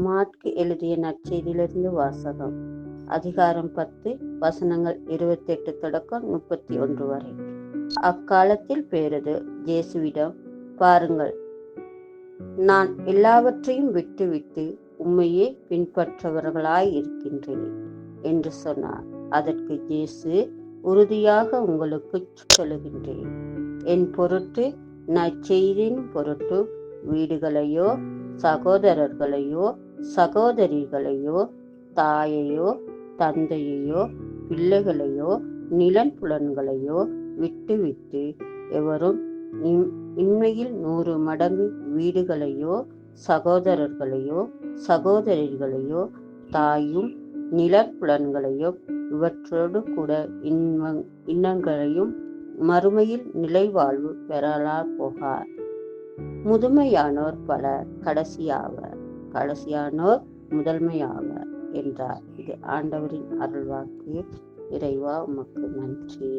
மாற்கு எழுதிய நற்செய்தியிலிருந்து வாசகம். அதிகாரம் 10, வசனங்கள் 28 தொடக்கம் 31 வரை. அக்காலத்தில் பேதுரு இயேசுவிடம், பாருங்கள், நான் எல்லாவற்றையும் விட்டுவிட்டு உம்மையே பின்பற்றவர்களாய் இருக்கின்றேன் என்று சொன்னார். அதற்கு இயேசு, உறுதியாக உங்களுக்கு சொல்லுகின்றேன், என் பொருட்டு, நற்செய்தியின் பொருட்டு வீடுகளையோ சகோதரர்களையோ சகோதரிகளையோ தாயையோ தந்தையையோ பிள்ளைகளையோ நிலப்புலன்களையோ விட்டுவிட்டு எவரும் இன்மையில் 100 மடங்கு வீடுகளையோ சகோதரர்களையோ சகோதரிகளையோ தாயும் நிலப்புலன்களையோ இவற்றோடு கூட இன்னங்களையும் மறுமையில் நிலைவாழ்வு பெறலார் போகார். முதுமையானோர் பலர் கடைசியானோர் முதன்மையாவர் என்றார். இது ஆண்டவரின் அருள்வாக்கு. இறைவா, உமக்கு நன்றி.